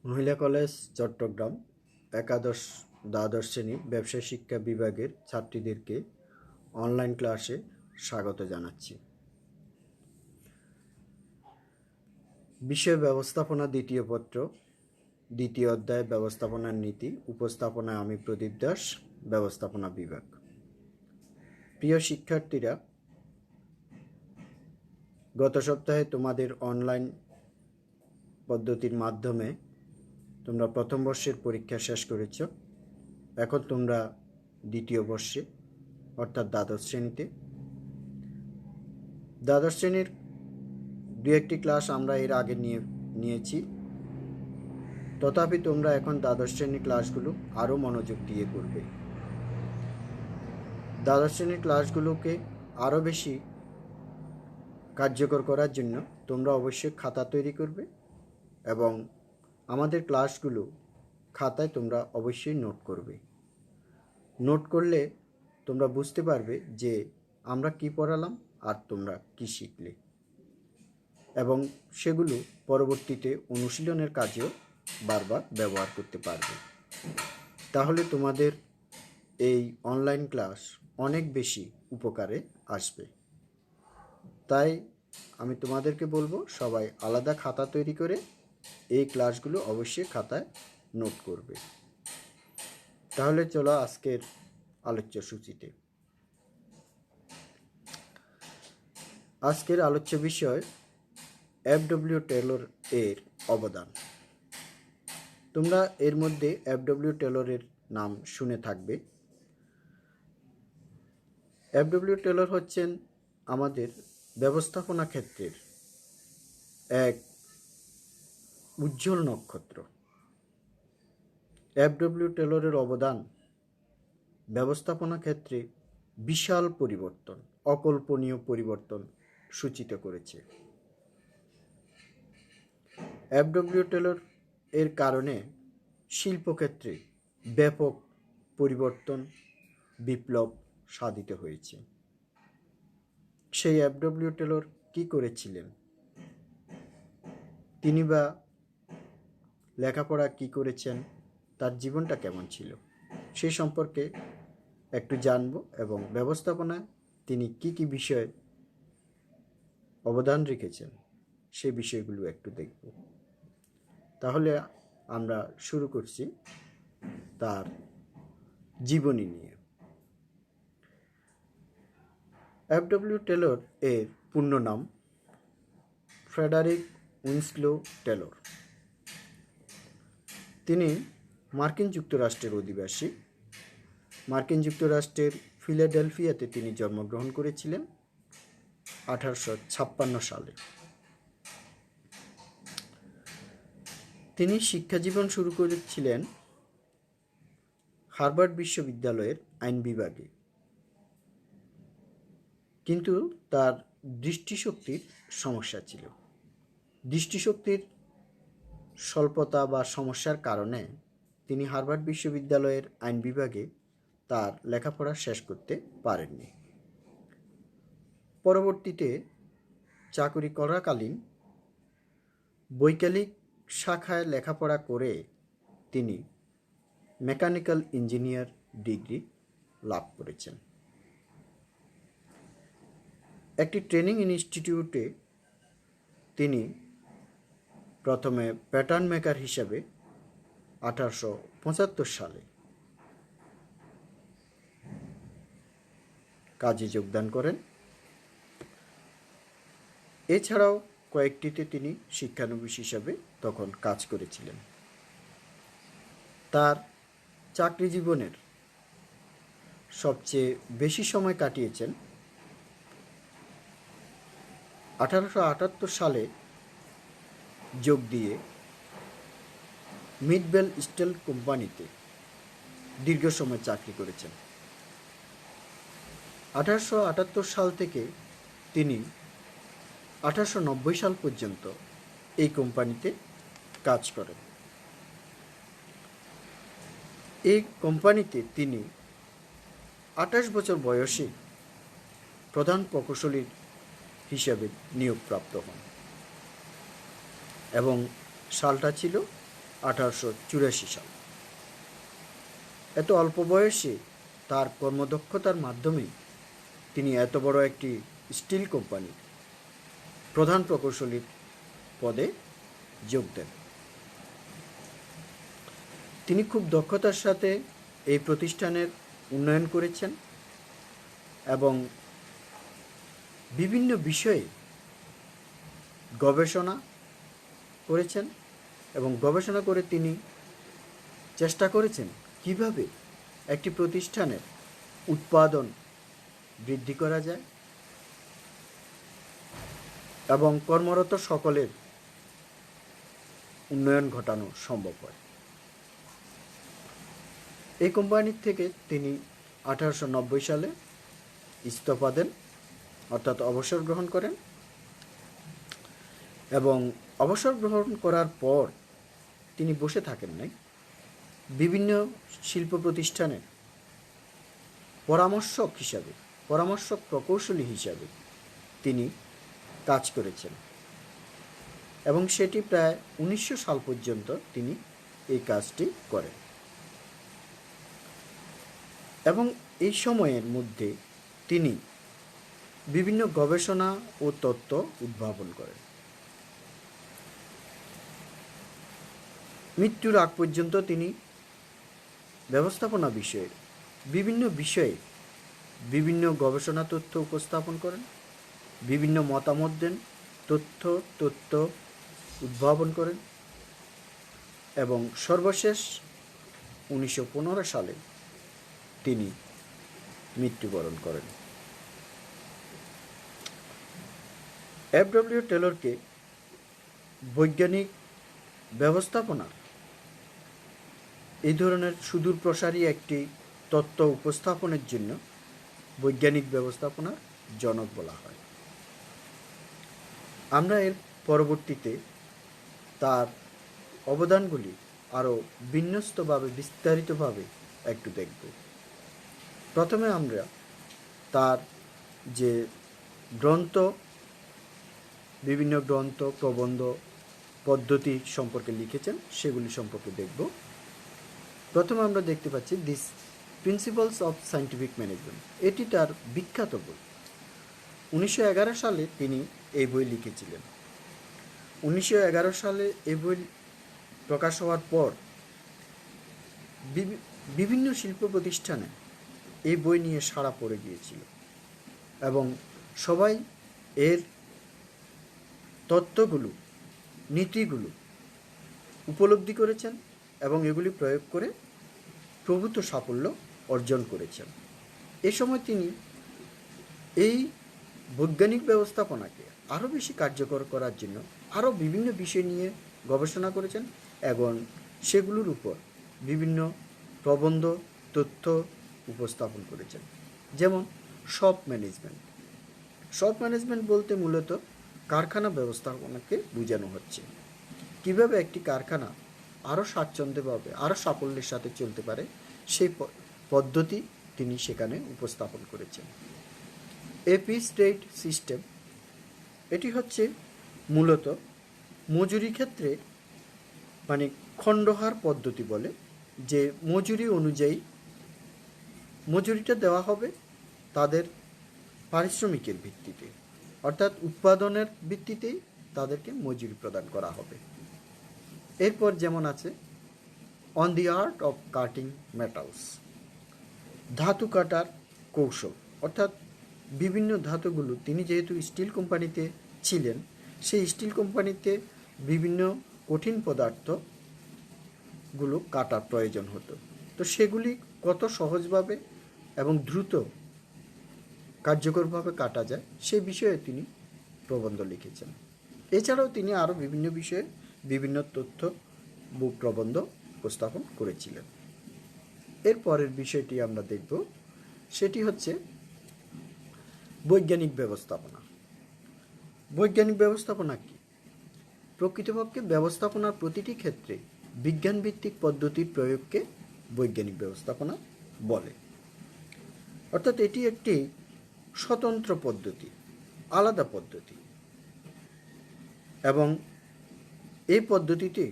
মহিলা কলেজ চট্টগ্রাম একাদশ দ্বাদশ শ্রেণীর ব্যবসায় শিক্ষা বিভাগের ছাত্রীদেরকে অনলাইন ক্লাসে স্বাগত জানাচ্ছি। বিষয় ব্যবস্থাপনা দ্বিতীয় পত্র, দ্বিতীয় অধ্যায় ব্যবস্থাপনার নীতি। উপস্থাপনায় আমি প্রদীপ দাস, ব্যবস্থাপনা বিভাগ। প্রিয় শিক্ষার্থীরা, গত সপ্তাহে তোমাদের অনলাইন পদ্ধতির মাধ্যমে তোমরা প্রথম বর্ষের পরীক্ষা শেষ করেছ। এখন তোমরা দ্বিতীয় বর্ষে অর্থাৎ দ্বাদশ শ্রেণীতে। দ্বাদশ শ্রেণীর দু একটি ক্লাস আমরা এর আগে নিয়েছি, তথাপি তোমরা এখন দ্বাদশ শ্রেণীর ক্লাসগুলো আরও মনোযোগ দিয়ে করবে। দ্বাদশ শ্রেণীর ক্লাসগুলোকে আরও বেশি কার্যকর করার জন্য তোমরা অবশ্যই খাতা তৈরি করবে এবং আমাদের ক্লাসগুলো খাতায় তোমরা অবশ্যই নোট করবে। নোট করলে তোমরা বুঝতে পারবে যে আমরা কি পড়ালাম আর তোমরা কি শিখলে, এবং সেগুলো পরবর্তীতে অনুশীলনের কাজেও বারবার ব্যবহার করতে পারবে। তাহলে তোমাদের এই অনলাইন ক্লাস অনেক বেশি উপকারে আসবে। তাই আমি তোমাদেরকে বলবো, সবাই আলাদা খাতা তৈরি করে এই ক্লাসগুলো অবশ্যই খাতায় নোট করবে। তাহলে চলো আজকের আলোচ্য সূচিতে। আজকের আলোচ্য বিষয় এফ.ডব্লিউ. টেলর এর অবদান। তোমরা এর মধ্যে এফ.ডব্লিউ. টেলরের নাম শুনে থাকবে। এফ.ডব্লিউ. টেলর হচ্ছেন আমাদের ব্যবস্থাপনা ক্ষেত্রের এক উজ্জ্বল নক্ষত্র। এফ.ডব্লিউ. টেলরের অবদান ব্যবস্থাপনা ক্ষেত্রে বিশাল পরিবর্তন, অকল্পনীয় পরিবর্তন সূচিত করেছে। এফ.ডব্লিউ. টেলর এর কারণে শিল্পক্ষেত্রে ব্যাপক পরিবর্তন, বিপ্লব সাধিত হয়েছে। সেই এফ.ডব্লিউ. টেলর কী করেছিলেন, তিনি বা লেখাপড়া কী করেছেন, তার জীবনটা কেমন ছিল, সে সম্পর্কে একটু জানব এবং ব্যবস্থাপনায় তিনি কি কি বিষয়ে অবদান রেখেছেন সেই বিষয়গুলো একটু দেখব। তাহলে আমরা শুরু করছি তার জীবনী নিয়ে। এফ.ডব্লিউ. টেলর এর পূর্ণ নাম ফ্রেডারিক উইনস্লো টেলর। তিনি মার্কিন যুক্তরাষ্ট্রের অধিবাসী। মার্কিন যুক্তরাষ্ট্রের ফিলাডেলফিয়াতে তিনি জন্মগ্রহণ করেছিলেন 1856 সালে। তিনি শিক্ষাজীবন শুরু করেছিলেন হার্ভার্ড বিশ্ববিদ্যালয়ের আইন বিভাগে, কিন্তু তার দৃষ্টিশক্তির সমস্যা ছিল। দৃষ্টিশক্তির স্বল্পতা বা সমস্যার কারণে তিনি হার্ভার্ড বিশ্ববিদ্যালয়ের আইন বিভাগে তার লেখাপড়া শেষ করতে পারেননি। পরবর্তীতে চাকরি করাকালীন বৈজ্ঞানিক শাখায় লেখাপড়া করে তিনি মেকানিক্যাল ইঞ্জিনিয়ার ডিগ্রি লাভ করেছেন। একটি ট্রেনিং ইনস্টিটিউটে তিনি প্রথমে প্যাটার্ন মেকার হিসাবে 1875 সালে কাজে যোগদান করেন। এছাড়াও কয়েকটিতে তিনি শিক্ষানবিশ হিসাবে তখন কাজ করেছিলেন। তার চাকরি জীবনের সবচেয়ে বেশি সময় কাটিয়েছেন 1878 সালে যোগ দিয়ে মিডবেল স্টিল কোম্পানিতে দীর্ঘ সময় চাকরি করেছেন। 1878 সাল থেকে তিনি 1890 সাল পর্যন্ত এই কোম্পানিতে কাজ করেন। এই কোম্পানিতে তিনি 28 বছর বয়সে প্রধান প্রকৌশলী হিসাবে নিয়োগপ্রাপ্ত হন এবং সালটা ছিল 1884 সাল। এত অল্প বয়সে তার কর্মদক্ষতার মাধ্যমে তিনি এত বড় একটি স্টিল কোম্পানির প্রধান প্রকৌশলীর পদে যোগ দেন। তিনি খুব দক্ষতার সাথে এই প্রতিষ্ঠানের উন্নয়ন করেছেন এবং বিভিন্ন বিষয়ে গবেষণা করেছেন এবং গবেষণা করে তিনি চেষ্টা করেছেন কিভাবে একটি প্রতিষ্ঠানের উৎপাদন বৃদ্ধি করা যায় এবং কর্মরত সকলের উন্নয়ন ঘটানো সম্ভব হয়। এই কোম্পানির থেকে তিনি 1890 সালে ইস্তফা দেন, অর্থাৎ অবসর গ্রহণ করেন এবং অবসর গ্রহণ করার পর তিনি বসে থাকেন নাই। বিভিন্ন শিল্প প্রতিষ্ঠানের পরামর্শক প্রকৌশলী হিসাবে তিনি কাজ করেছেন এবং সেটি প্রায় 1900 সাল পর্যন্ত তিনি এই কাজটি করেন এবং এই সময়ের মধ্যে তিনি বিভিন্ন গবেষণা ও তত্ত্ব উদ্ভাবন করেন। মৃত্যুর আগ পর্যন্ত তিনি ব্যবস্থাপনা বিষয়ের বিভিন্ন বিষয়ে বিভিন্ন গবেষণা তথ্য উপস্থাপন করেন, বিভিন্ন মতামত দেন, তথ্য উদ্ভাবন করেন এবং সর্বশেষ 1915 সালে তিনি মৃত্যুবরণ করেন। এফ.ডব্লিউ. টেলরকে বৈজ্ঞানিক ব্যবস্থাপনার এই ধরনের সুদূর প্রসারী একটি তত্ত্ব উপস্থাপনের জন্য বৈজ্ঞানিক ব্যবস্থাপনার জনক বলা হয়। আমরা এর পরবর্তীতে তার অবদানগুলি আরও বিস্তারিতভাবে একটু দেখব। প্রথমে আমরা তার যে বিভিন্ন গ্রন্থ, প্রবন্ধ, পদ্ধতি সম্পর্কে লিখেছেন সেগুলি সম্পর্কে দেখব। প্রথমে আমরা দেখতে পাচ্ছি this principles of scientific management. এটি তার বিখ্যাত বই। 1911 সালে তিনি এই বই লিখেছিলেন। 1911 সালে এই বই প্রকাশ হওয়ার পর বিভিন্ন শিল্প প্রতিষ্ঠানে এই বই নিয়ে সাড়া পড়ে গিয়েছিল এবং সবাই এর তত্ত্বগুলো, নীতিগুলো উপলব্ধি করেছেন এবং এগুলি প্রয়োগ করে প্রভূত সাফল্য অর্জন করেছেন। এ সময় তিনি এই বৈজ্ঞানিক ব্যবস্থাপনাকে আরও বেশি কার্যকর করার জন্য আরও বিভিন্ন বিষয় নিয়ে গবেষণা করেছেন এবং সেগুলোর উপর বিভিন্ন প্রবন্ধ, তথ্য উপস্থাপন করেছেন। যেমন শপ ম্যানেজমেন্ট বলতে মূলত কারখানা ব্যবস্থাপনাকে বোঝানো হচ্ছে। কিভাবে একটি কারখানা আরও স্বাচ্ছন্দ্যভাবে, আরও সাফল্যের সাথে চলতে পারে সেই পদ্ধতি তিনি সেখানে উপস্থাপন করেছেন। এপি স্টেট সিস্টেম, এটি হচ্ছে মূলত মজুরি ক্ষেত্রে মানে খণ্ডহার পদ্ধতি বলে, যে মজুরি অনুযায়ী মজুরিটা দেওয়া হবে তাদের পারিশ্রমিকের ভিত্তিতে, অর্থাৎ উৎপাদনের ভিত্তিতেই তাদেরকে মজুরি প্রদান করা হবে। এরপর যেমন আছে on the art of cutting metals, ধাতু কাটার কৌশল, অর্থাৎ বিভিন্ন ধাতুগুলো, তিনি যেহেতু স্টিল কোম্পানিতে ছিলেন, সেই স্টিল কোম্পানিতে বিভিন্ন কঠিন পদার্থগুলো কাটার প্রয়োজন হতো, তো সেগুলি কত সহজভাবে এবং দ্রুত কার্যকরভাবে কাটা যায় সেই বিষয়ে তিনি প্রবন্ধ লিখেছেন। এছাড়াও তিনি আরও বিভিন্ন বিষয়ে বিভিন্ন তথ্য প্রবন্ধ উপস্থাপন করেছিলেন। এর পরের বিষয়টি আমরা দেখব, সেটি হচ্ছে বৈজ্ঞানিক ব্যবস্থাপনা। বৈজ্ঞানিক ব্যবস্থাপনা কি? প্রকৃতপক্ষে ব্যবস্থাপনার প্রতিটি ক্ষেত্রে বিজ্ঞানভিত্তিক পদ্ধতির প্রয়োগকে বৈজ্ঞানিক ব্যবস্থাপনা বলে। অর্থাৎ এটি একটি স্বতন্ত্র পদ্ধতি, আলাদা পদ্ধতি, এবং এই পদ্ধতিতে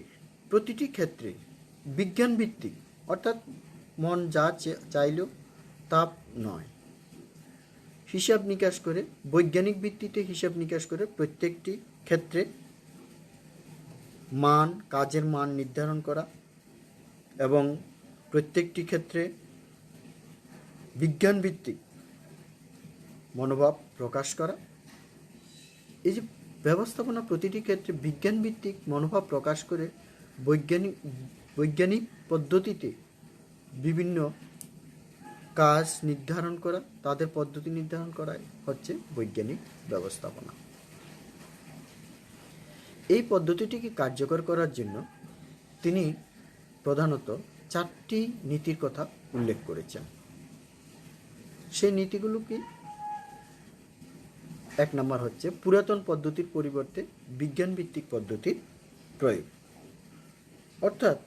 প্রতিটি ক্ষেত্রে বিজ্ঞান ভিত্তিক, অর্থাৎ মন যা চাইল তা নয়, হিসাব নিকাশ করে, বৈজ্ঞানিক ভিত্তিতে হিসাব নিকাশ করে প্রত্যেকটি ক্ষেত্রে কাজের মান নির্ধারণ করা এবং প্রত্যেকটি ক্ষেত্রে বিজ্ঞান ভিত্তিক মনোভাব প্রকাশ করা। এই যে ব্যবস্থাপনা প্রতিটি ক্ষেত্রে বিজ্ঞান ভিত্তিক মনোভাব প্রকাশ করে বৈজ্ঞানিক পদ্ধতিতে বিভিন্ন কাজ নির্ধারণ করা, তাদের পদ্ধতি নির্ধারণ করাই হচ্ছে বৈজ্ঞানিক ব্যবস্থাপনা। এই পদ্ধতিটিকে কার্যকর করার জন্য তিনি প্রধানত 4টি নীতির কথা উল্লেখ করেছেন। সেই নীতিগুলো কি? 1 নম্বর হচ্ছে পুরাতন পদ্ধতির পরিবর্তে বিজ্ঞান ভিত্তিক পদ্ধতির প্রয়োগ, অর্থাৎ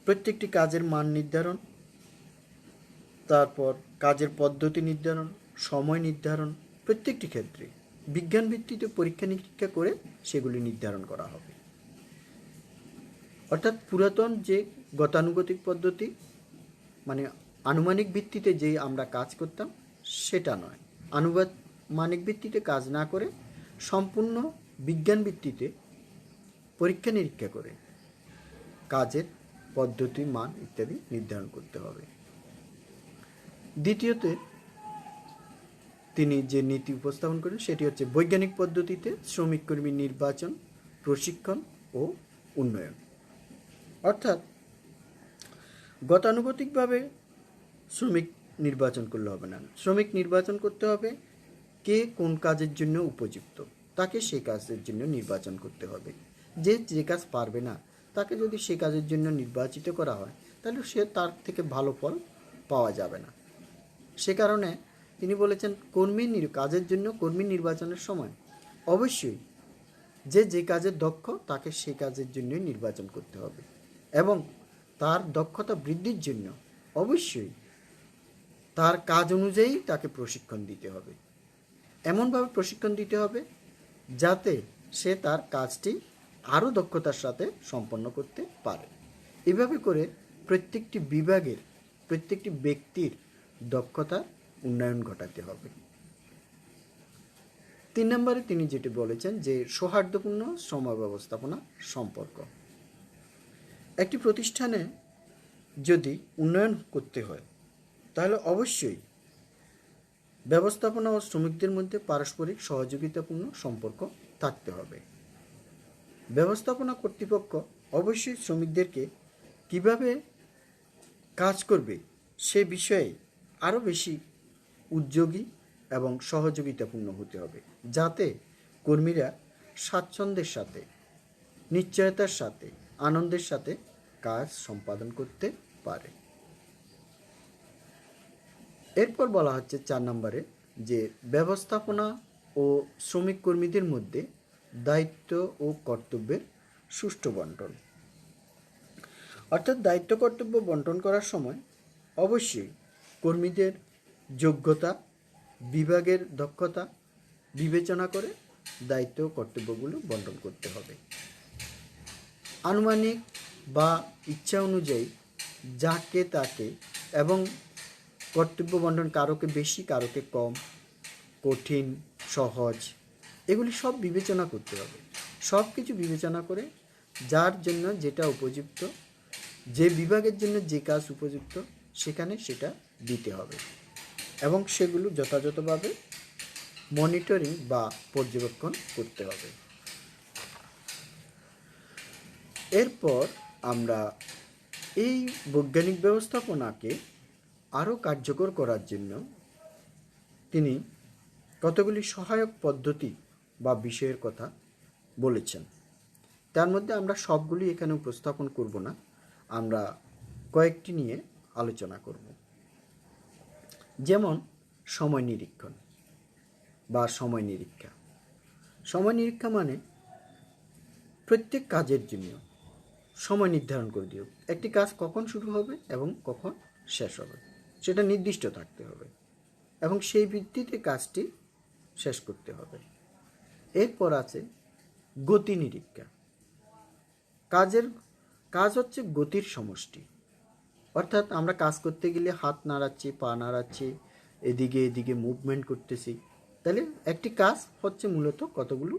প্রত্যেকটি কাজের মান নির্ধারণ, তারপর কাজের পদ্ধতি নির্ধারণ, সময় নির্ধারণ, প্রত্যেকটি ক্ষেত্রে বিজ্ঞান ভিত্তিতে পরীক্ষা নিরীক্ষা করে সেগুলি নির্ধারণ করা হবে। অর্থাৎ পুরাতন যে গতানুগতিক পদ্ধতি, মানে আনুমানিক ভিত্তিতে যে আমরা কাজ করতাম সেটা নয়, আনুমানিক ভিত্তিতে কাজ না করে সম্পূর্ণ বিজ্ঞান ভিত্তিতে পরীক্ষা নিরীক্ষা করে কাজের পদ্ধতি, মান ইত্যাদি নির্ধারণ করতে হবে। দ্বিতীয়তে তিনি যে নীতি উপস্থাপন করেন সেটি হচ্ছে বৈজ্ঞানিক পদ্ধতিতে শ্রমিক কর্মী নির্বাচন, প্রশিক্ষণ ও উন্নয়ন। অর্থাৎ গতানুগতিকভাবে শ্রমিক নির্বাচন করলে হবে না, শ্রমিক নির্বাচন করতে হবে কে কোন কাজের জন্য উপযুক্ত, তাকে সেই কাজের জন্য নির্বাচন করতে হবে। যে কাজ পারবে না তাকে যদি সে কাজের জন্য নির্বাচিত করা হয় তাহলে সে তার থেকে ভালো ফল পাওয়া যাবে না। সে কারণে তিনি বলেছেন কাজের জন্য কর্মী নির্বাচনের সময় অবশ্যই যে কাজের দক্ষ তাকে সেই কাজের জন্যই নির্বাচন করতে হবে এবং তার দক্ষতা বৃদ্ধির জন্য অবশ্যই তার কাজ অনুযায়ী তাকে প্রশিক্ষণ দিতে হবে। এমনভাবে প্রশিক্ষণ দিতে হবে যাতে সে তার কাজটি আরও দক্ষতার সাথে সম্পন্ন করতে পারে। এভাবে করে প্রত্যেকটি বিভাগের প্রত্যেকটি ব্যক্তির দক্ষতার উন্নয়ন ঘটাতে হবে। 3 নম্বরে তিনি যেটি বলেছেন যে সৌহার্দ্যপূর্ণ সময় ব্যবস্থাপনা সম্পর্ক। একটি প্রতিষ্ঠানে যদি উন্নয়ন করতে হয় তাহলে অবশ্যই ব্যবস্থাপনা ও শ্রমিকদের মধ্যে পারস্পরিক সহযোগিতাপূর্ণ সম্পর্ক থাকতে হবে। ব্যবস্থাপনা কর্তৃপক্ষ অবশ্যই শ্রমিকদেরকে কিভাবে কাজ করবে সে বিষয়ে আরও বেশি উদ্যোগী এবং সহযোগিতাপূর্ণ হতে হবে, যাতে কর্মীরা স্বাচ্ছন্দ্যের সাথে, নিশ্চয়তার সাথে, আনন্দের সাথে কাজ সম্পাদন করতে পারে। এরপর বলা হচ্ছে 4 নম্বরে যে ব্যবস্থাপনা ও শ্রমিক কর্মীদের মধ্যে দায়িত্ব ও কর্তব্যের সুষ্ঠু বন্টন। অর্থাৎ দায়িত্ব কর্তব্য বন্টন করার সময় অবশ্যই কর্মীদের যোগ্যতা, বিভাগের দক্ষতা বিবেচনা করে দায়িত্ব ও কর্তব্যগুলো বন্টন করতে হবে। আনুমানিক বা ইচ্ছা অনুযায়ী যাকে তাকে এবং কর্তব্য বন্টন কারোকে বেশি কারোকে কম, কঠিন সহজ এগুলি সব বিবেচনা করতে হবে। সব কিছু বিবেচনা করে যার জন্য যেটা উপযুক্ত, যে বিভাগের জন্য যে কাজ উপযুক্ত সেখানে সেটা দিতে হবে এবং সেগুলো যথাযথভাবে মনিটরিং বা পর্যবেক্ষণ করতে হবে। এরপর আমরা এই বৈজ্ঞানিক ব্যবস্থাপনাকে আরও কার্যকর করার জন্য তিনি কতগুলি সহায়ক পদ্ধতি বা বিষয়ের কথা বলেছেন। তার মধ্যে আমরা সবগুলি এখানে উপস্থাপন করব না, আমরা কয়েকটি নিয়ে আলোচনা করব। যেমন সময় নিরীক্ষণ বা সময় নিরীক্ষা। সময় নিরীক্ষা মানে প্রত্যেক কাজের জন্য সময় নির্ধারণ করে দিও, একটি কাজ কখন শুরু হবে এবং কখন শেষ হবে সেটা নির্দিষ্ট থাকতে হবে এবং সেই ভিত্তিতে কাজটি শেষ করতে হবে। এরপর আছে গতি নিরীক্ষা। কাজ হচ্ছে গতির সমষ্টি। অর্থাৎ আমরা কাজ করতে গেলে হাত নাড়াচ্ছি, পা নাড়াচ্ছি, এদিকে এদিকে মুভমেন্ট করতেছি, তাহলে একটি কাজ হচ্ছে মূলত কতগুলো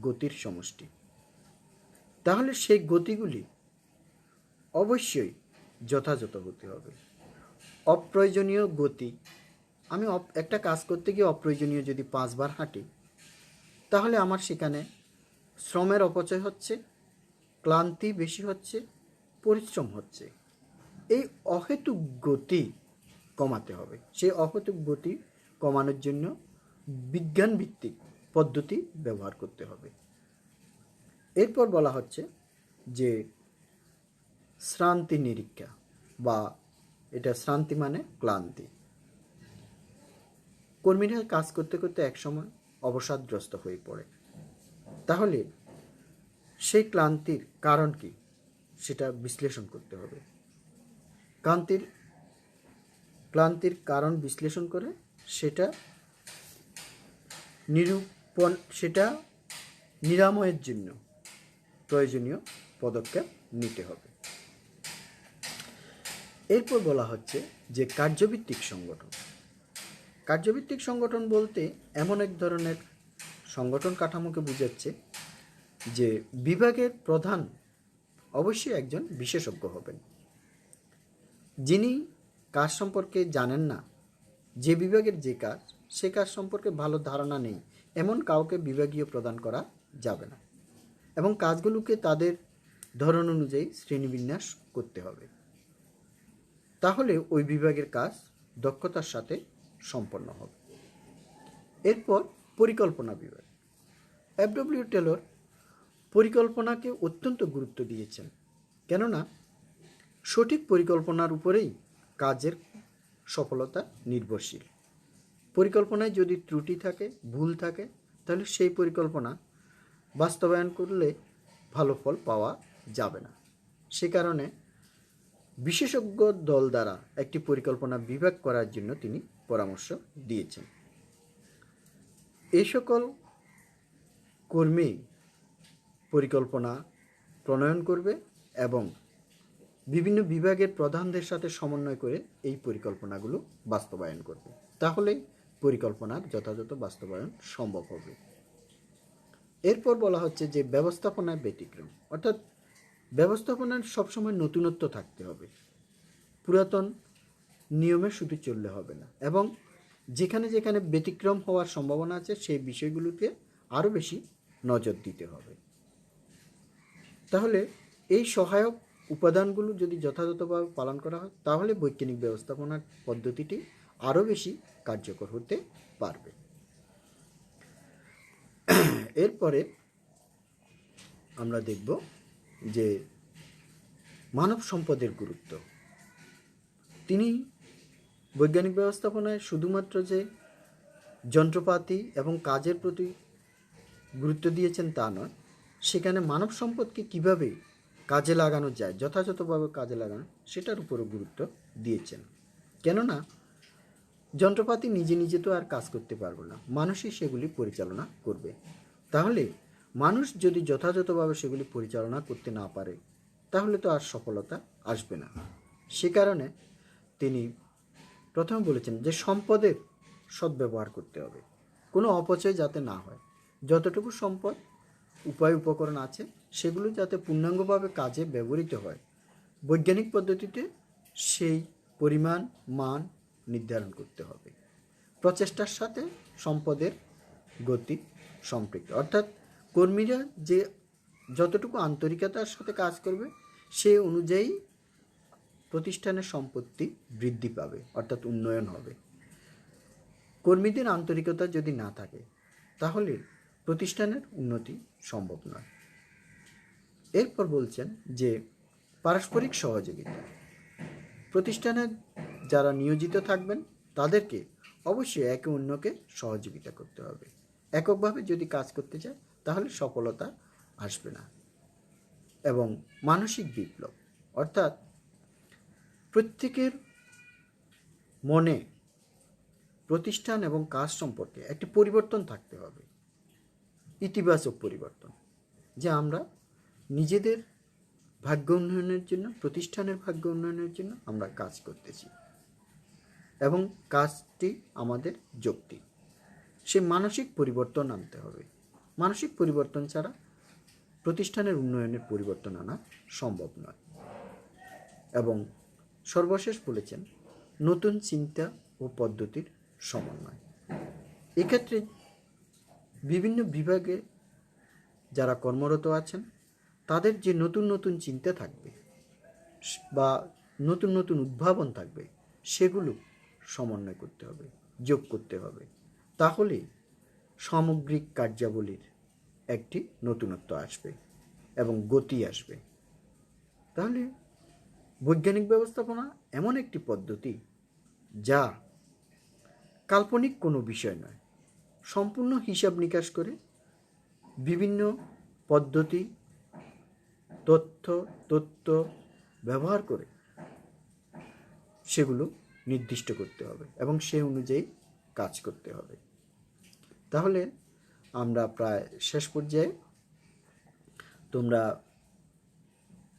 গতির সমষ্টি। তাহলে সেই গতিগুলি অবশ্যই যথাযথ হতে হবে। অপ্রয়োজনীয় গতি, আমি একটা কাজ করতে গিয়ে অপ্রয়োজনীয় যদি 5 বার হাঁটি, তাহলে আমার সেখানে শ্রমের অপচয় হচ্ছে, ক্লান্তি বেশি হচ্ছে, পরিশ্রম হচ্ছে। এই অহেতুক গতি কমাতে হবে। সেই অহেতুক গতি কমানোর জন্য বিজ্ঞানভিত্তিক পদ্ধতি ব্যবহার করতে হবে। এরপর বলা হচ্ছে যে শ্রান্তি নিরীক্ষা, বা এটা শ্রান্তি মানে ক্লান্তি। কর্মীরা কাজ করতে করতে একসময় অবসাদগ্রস্ত হয়ে পড়ে, তাহলে সেই ক্লান্তির কারণ কি সেটা বিশ্লেষণ করতে হবে। ক্লান্তির কারণ বিশ্লেষণ করে সেটা নিরাময়ের জন্য প্রয়োজনীয় পদক্ষেপ নিতে হবে। এরপর বলা হচ্ছে যে কার্যভিত্তিক সংগঠন। কার্যভিত্তিক সংগঠন বলতে এমন এক ধরনের সংগঠন কাঠামোকে বোঝাচ্ছে যে বিভাগের প্রধান অবশ্যই একজন বিশেষজ্ঞ হবেন, যিনি কাজ সম্পর্কে জানেন না, যে বিভাগের যে কাজ, সে কাজ সম্পর্কে ভালো ধারণা নেই, এমন কাউকে বিভাগীয় প্রদান করা যাবে না, এবং কাজগুলোকে তাদের ধরন অনুযায়ী শ্রেণীবিন্যাস করতে হবে। তাহলে ওই বিভাগের কাজ দক্ষতার সাথে সম্পন্ন হবে। এরপর পরিকল্পনা বিভাগ। এফডব্লিউ টেলর পরিকল্পনাকে অত্যন্ত গুরুত্ব দিয়েছেন, কেননা সঠিক পরিকল্পনার উপরেই কাজের সফলতা নির্ভরশীল। পরিকল্পনায় যদি ত্রুটি থাকে, ভুল থাকে, তাহলে সেই পরিকল্পনা বাস্তবায়ন করলে ভালো ফল পাওয়া যাবে না। সে কারণে বিশেষজ্ঞ দল দ্বারা একটি পরিকল্পনা বিভাগ করার জন্য তিনি পরামর্শ দিয়েছেন। এই সকল কর্মী পরিকল্পনা প্রণয়ন করবে এবং বিভিন্ন বিভাগের প্রধানদের সাথে সমন্বয় করে এই পরিকল্পনাগুলো বাস্তবায়ন করবে। তাহলেই পরিকল্পনার যথাযথ বাস্তবায়ন সম্ভব হবে। এরপর বলা হচ্ছে যে ব্যবস্থাপনার ব্যতিক্রম, অর্থাৎ ব্যবস্থাপনার সবসময় নতুনত্ব থাকতে হবে, পুরাতন নিয়মে শুধু চললে হবে না, এবং যেখানে যেখানে ব্যতিক্রম হওয়ার সম্ভাবনা আছে সেই বিষয়গুলোকে আরও বেশি নজর দিতে হবে। তাহলে এই সহায়ক উপাদানগুলো যদি যথাযথভাবে পালন করা হয়, তাহলে বৈজ্ঞানিক ব্যবস্থাপনার পদ্ধতিটি আরও বেশি কার্যকর হতে পারবে। এরপরে আমরা দেখব যে মানব সম্পদের গুরুত্ব। তিনি বৈজ্ঞানিক ব্যবস্থাপনায় শুধুমাত্র যে যন্ত্রপাতি এবং কাজের প্রতি গুরুত্ব দিয়েছেন তা নয়, সেখানে মানব সম্পদকে কীভাবে কাজে লাগানো যায়, যথাযথভাবে কাজে লাগানো, সেটার উপরও গুরুত্ব দিয়েছেন। কেননা যন্ত্রপাতি নিজে নিজে তো আর কাজ করতে পারবে না, মানুষই সেগুলি পরিচালনা করবে। তাহলে মানুষ যদি যথাযথভাবে সেগুলি পরিচালনা করতে না পারে, তাহলে তো আর সফলতা আসবে না। সে কারণে তিনি প্রথমে বলেছেন যে সম্পদের সদ্ব্যবহার করতে হবে, কোনো অপচয় যাতে না হয়, যতটুকু সম্পদ উপায় উপকরণ আছে সেগুলো যাতে পূর্ণাঙ্গভাবে কাজে ব্যবহৃত হয়, বৈজ্ঞানিক পদ্ধতিতে সেই পরিমাণ মান নির্ধারণ করতে হবে। প্রচেষ্টার সাথে সম্পদের গতি সম্পৃক্ত, অর্থাৎ কর্মীরা যে যতটুকু আন্তরিকতার সাথে কাজ করবে সেই অনুযায়ী প্রতিষ্ঠানের সম্পত্তি বৃদ্ধি পাবে, অর্থাৎ উন্নয়ন হবে। কর্মীদের আন্তরিকতা যদি না থাকে, তাহলে প্রতিষ্ঠানের উন্নতি সম্ভব নয়। এরপর বলছেন যে পারস্পরিক সহযোগিতা। প্রতিষ্ঠানে যারা নিয়োজিত থাকবেন তাদেরকে অবশ্যই একে অন্যকে সহযোগিতা করতে হবে। এককভাবে যদি কাজ করতে চায় তাহলে সফলতা আসবে না। এবং মানসিক বিপ্লব, অর্থাৎ প্রত্যেকের মনে প্রতিষ্ঠান এবং কাজ সম্পর্কে একটি পরিবর্তন থাকতে হবে, ইতিবাচক পরিবর্তন। যে আমরা নিজেদের ভাগ্য উন্নয়নের জন্য, প্রতিষ্ঠানের ভাগ্য উন্নয়নের জন্য আমরা কাজ করতেছি এবং কাজটি আমাদের যৌক্তিক। সে মানসিক পরিবর্তন আনতে হবে। মানসিক পরিবর্তন ছাড়া প্রতিষ্ঠানের উন্নয়নের পরিবর্তন আনা সম্ভব নয়। এবং সর্বশেষ বলেছেন নতুন চিন্তা ও পদ্ধতির সমন্বয়। এক্ষেত্রে বিভিন্ন বিভাগে যারা কর্মরত আছেন তাদের যে নতুন নতুন চিন্তা থাকবে বা নতুন নতুন উদ্ভাবন থাকবে, সেগুলো সমন্বয় করতে হবে, যোগ করতে হবে। তাহলে সামগ্রিক কার্যাবলীর একটি নতুনত্ব আসবে এবং গতি আসবে। তাহলে বৈজ্ঞানিক ব্যবস্থাপনা এমন একটি পদ্ধতি যা কাল্পনিক কোনো বিষয় নয়, সম্পূর্ণ হিসাব নিকাশ করে বিভিন্ন পদ্ধতি, তথ্য ব্যবহার করে সেগুলো নির্দিষ্ট করতে হবে এবং সে অনুযায়ী কাজ করতে হবে। তাহলে আমরা প্রায় শেষ পর্যায়ে। তোমরা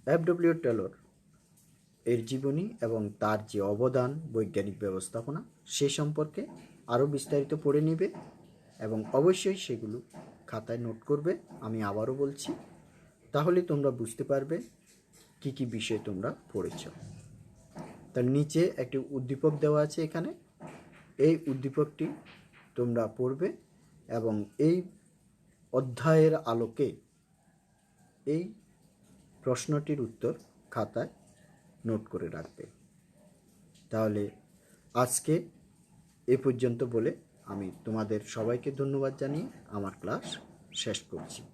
এফ.ডব্লিউ. টেলর এর জীবনী এবং তার যে অবদান বৈজ্ঞানিক ব্যবস্থাপনা সে সম্পর্কে আরও বিস্তারিত পড়ে নিবে এবং অবশ্যই সেগুলো খাতায় নোট করবে। আমি আবারও বলছি, তাহলে তোমরা বুঝতে পারবে কি কি বিষয় তোমরা পড়েছ। তার নিচে একটি উদ্দীপক দেওয়া আছে এখানে, এই উদ্দীপকটি তোমরা পড়বে এবং এই অধ্যায়ের আলোকে এই প্রশ্নটির উত্তর খাতায় নোট করে রাখবে। তাহলে আজকে এ পর্যন্ত বলে আমি তোমাদের সবাইকে ধন্যবাদ জানিয়ে আমার ক্লাস শেষ করছি।